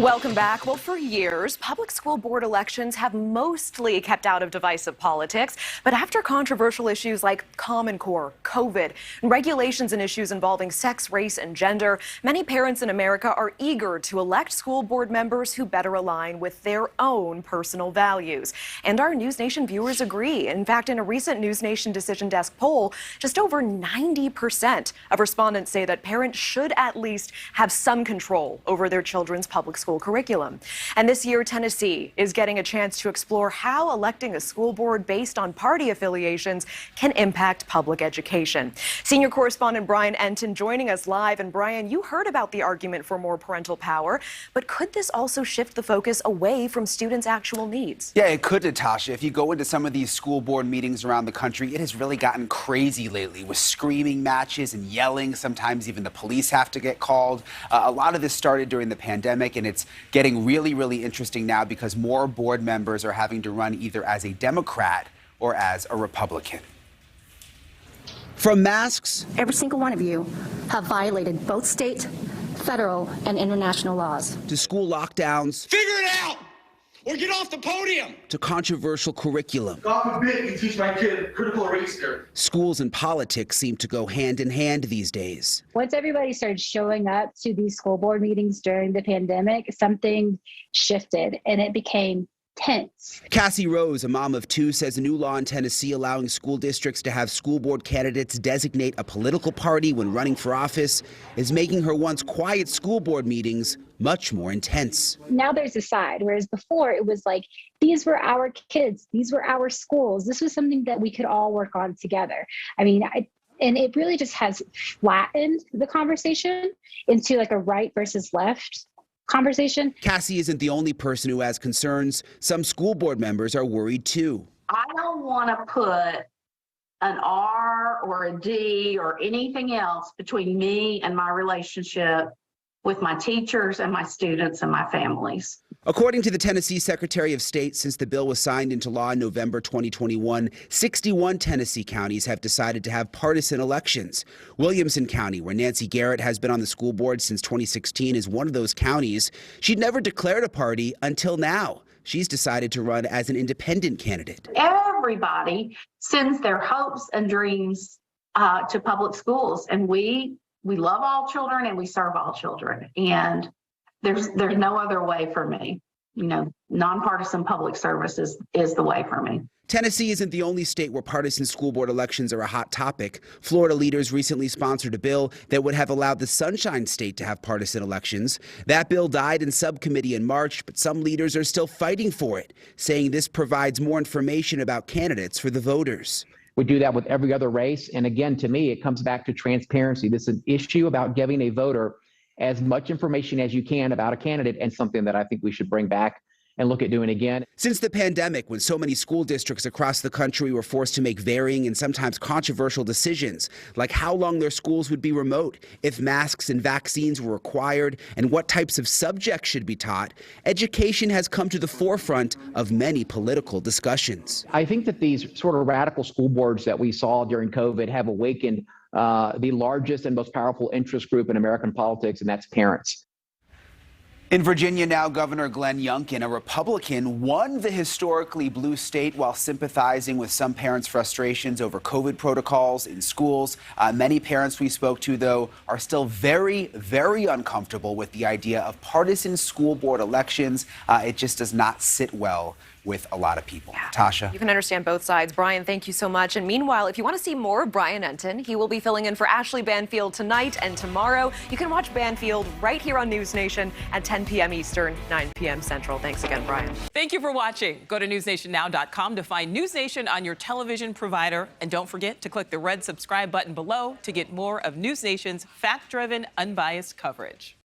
Welcome back. Well, for years, public school board elections have mostly kept out of divisive politics. But after controversial issues like Common Core, COVID, and regulations and issues involving sex, race, and gender, many parents in America are eager to elect school board members who better align with their own personal values. And our NewsNation viewers agree. In fact, in a recent NewsNation Decision Desk poll, just over 90% of respondents say that parents should at least have some control over their children's public school curriculum. And this year, Tennessee is getting a chance to explore how electing a school board based on party affiliations can impact public education. Senior correspondent Brian Entin joining us live. And Brian, you heard about the argument for more parental power, but could this also shift the focus away from students' actual needs? Yeah, it could, Natasha. If you go into some of these school board meetings around the country, it has really gotten crazy lately with screaming matches and yelling. Sometimes even the police have to get called. A lot of this started during the pandemic, and it's getting really, really interesting now because more board members are having to run either as a Democrat or as a Republican. From masks, every single one of you have violated both state, federal, and international laws, to school lockdowns, figure it out or get off the podium, to controversial curriculum. God forbid you teach my kid critical race theory. Schools and politics seem to go hand in hand these days. Once everybody started showing up to these school board meetings during the pandemic, something shifted and it became tense. Cassie Rose, a mom of two, says a new law in Tennessee allowing school districts to have school board candidates designate a political party when running for office is making her once quiet school board meetings much more intense. Now there's a side, whereas before it was like, these were our kids, these were our schools. This was something that we could all work on together. And it really just has flattened the conversation into like a right versus left conversation. Cassie isn't the only person who has concerns. Some school board members are worried too. I don't want to put an R or a D or anything else between me and my relationship with my teachers and my students and my families. According to the Tennessee Secretary of State, since the bill was signed into law in November 2021, 61 Tennessee counties have decided to have partisan elections. Williamson County, where Nancy Garrett has been on the school board since 2016, is one of those counties. She'd never declared a party until now. She's decided to run as an independent candidate. Everybody sends their hopes and dreams to public schools, and we love all children and we serve all children. And there's no other way for me. You know, nonpartisan public service is the way for me. Tennessee isn't the only state where partisan school board elections are a hot topic. Florida leaders recently sponsored a bill that would have allowed the Sunshine State to have partisan elections. That bill died in subcommittee in March, but some leaders are still fighting for it, saying this provides more information about candidates for the voters. We do that with every other race. And again, to me, it comes back to transparency. This is an issue about giving a voter as much information as you can about a candidate, and something that I think we should bring back and look at doing again. Since the pandemic, when so many school districts across the country were forced to make varying and sometimes controversial decisions, like how long their schools would be remote, if masks and vaccines were required, and what types of subjects should be taught, education has come to the forefront of many political discussions. I think that these sort of radical school boards that we saw during COVID have awakened the largest and most powerful interest group in American politics, and that's parents. In Virginia now, Governor Glenn Youngkin, a Republican, won the historically blue state while sympathizing with some parents' frustrations over COVID protocols in schools. Many parents we spoke to, though, are still very, very uncomfortable with the idea of partisan school board elections. It just does not sit well with a lot of people. Yeah. Tasha. You can understand both sides. Brian, thank you so much. And meanwhile, if you want to see more of Brian Entin, he will be filling in for Ashley Banfield tonight and tomorrow. You can watch Banfield right here on NewsNation at 10 p.m. Eastern, 9 p.m. Central. Thanks again, Brian. Thank you for watching. Go to newsnationnow.com to find NewsNation on your television provider. And don't forget to click the red subscribe button below to get more of NewsNation's fact-driven, unbiased coverage.